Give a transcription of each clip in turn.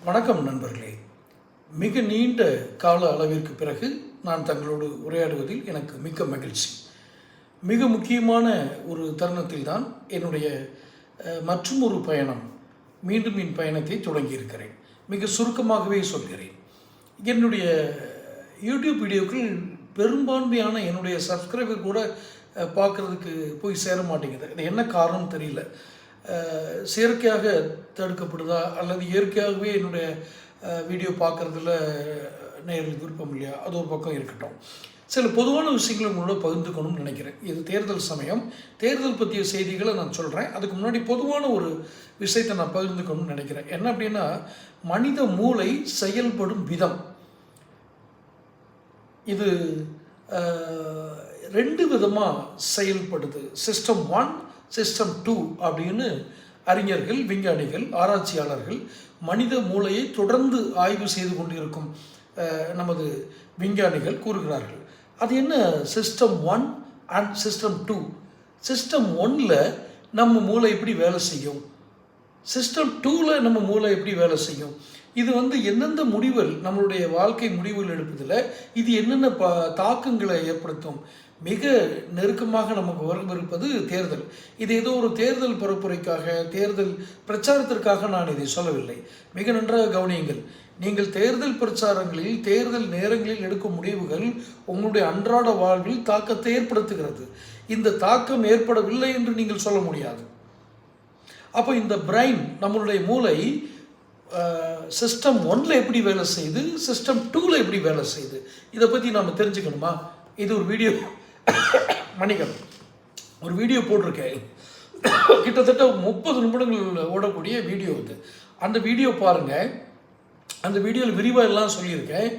வணக்கம் நண்பர்களே. மிக நீண்ட கால அளவிற்கு பிறகு நான் தங்களோடு உரையாடுவதில் எனக்கு மிக்க மகிழ்ச்சி. மிக முக்கியமான ஒரு தருணத்தில் தான் என்னுடைய மற்றும் ஒரு பயணம், மீண்டும் என் பயணத்தை தொடங்கியிருக்கிறேன். மிக சுருக்கமாகவே சொல்கிறேன். என்னுடைய யூடியூப் வீடியோக்கள் பெரும்பான்மையான என்னுடைய சப்ஸ்கிரைபர் கூட பார்க்குறதுக்கு போய் சேர மாட்டேங்குது. அது என்ன காரணம் தெரியல. செயற்கையாக தடுக்கப்படுதா அல்லது இயற்கையாகவே என்னுடைய வீடியோ பார்க்குறதுல நேரில் விருப்பம் இல்லையா, அது ஒரு பக்கம் இருக்கட்டும். சில பொதுவான விஷயங்களை உங்களோட பகிர்ந்துக்கணும்னு நினைக்கிறேன். இது தேர்தல் சமயம், தேர்தல் பற்றிய செய்திகளை நான் சொல்கிறேன். அதுக்கு முன்னாடி பொதுவான ஒரு விஷயத்தை நான் பகிர்ந்துக்கணும்னு நினைக்கிறேன். என்ன அப்படின்னா, மனித மூளை செயல்படும் விதம். இது ரெண்டு விதமாக செயல்படுது. சிஸ்டம் 1, சிஸ்டம் 2 அப்படின்னு அறிஞர்கள், விஞ்ஞானிகள், ஆராய்ச்சியாளர்கள் மனித மூளையை தொடர்ந்து ஆய்வு செய்து கொண்டிருக்கும் நமது விஞ்ஞானிகள் கூறுகிறார்கள். அது என்ன சிஸ்டம் 1 அண்ட் சிஸ்டம் 2? சிஸ்டம் 1ல் நம்ம மூளை எப்படி வேலை செய்யும், சிஸ்டம் 2ல் நம்ம மூளை எப்படி வேலை செய்யும், இது எந்தெந்த முடிவுகள் நம்மளுடைய வாழ்க்கை முடிவுகள் எடுப்பதில் இது என்னென்ன தாக்கங்களை ஏற்படுத்தும். மிக நெருக்கமாக நமக்கு வரவிருப்பது தேர்தல். இது ஏதோ ஒரு தேர்தல் பரப்புரைக்காக, தேர்தல் பிரச்சாரத்திற்காக நான் இதை சொல்லவில்லை. மிக நன்றாக கவனியுங்கள். நீங்கள் தேர்தல் பிரச்சாரங்களில், தேர்தல் நேரங்களில் எடுக்கும் முடிவுகள் உங்களுடைய அன்றாட வாழ்வில் தாக்கத்தை ஏற்படுத்துகிறது. இந்த தாக்கம் ஏற்படவில்லை என்று நீங்கள் சொல்ல முடியாது. அப்போ இந்த பிரைன், நம்மளுடைய மூளை சிஸ்டம் 1ல் எப்படி வேலை செய்யுது, சிஸ்டம் 2ல் எப்படி வேலை செய்யுது, இதை பற்றி நாம் தெரிஞ்சுக்கணுமா? இது ஒரு வீடியோ, மன்னிக்கணும், ஒரு வீடியோ போட்டிருக்கேன். கிட்டத்தட்ட 30 நிமிடங்கள் ஓடக்கூடிய வீடியோ இது. அந்த வீடியோ பாருங்கள். அந்த வீடியோவில் விரிவாக எல்லாம் சொல்லியிருக்கேன்.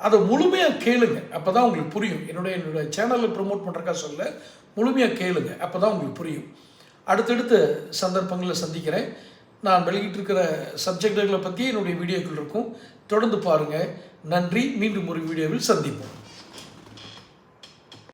அதை முழுமையாக கேளுங்க, அப்போ தான் உங்களுக்கு புரியும். என்னுடைய சேனலில் ப்ரொமோட் பண்ணுறக்கா சொல்ல, முழுமையாக கேளுங்க, அப்போ தான் உங்களுக்கு புரியும். அடுத்தடுத்த சந்தர்ப்பங்களில் சந்திக்கிறேன். நான் வெளியிட்டிருக்கிற சப்ஜெக்டுகளை பற்றி என்னுடைய வீடியோக்கள் இருக்கும். தொடர்ந்து பாருங்கள். நன்றி. மீண்டும் ஒரு வீடியோவில் சந்திப்போம்.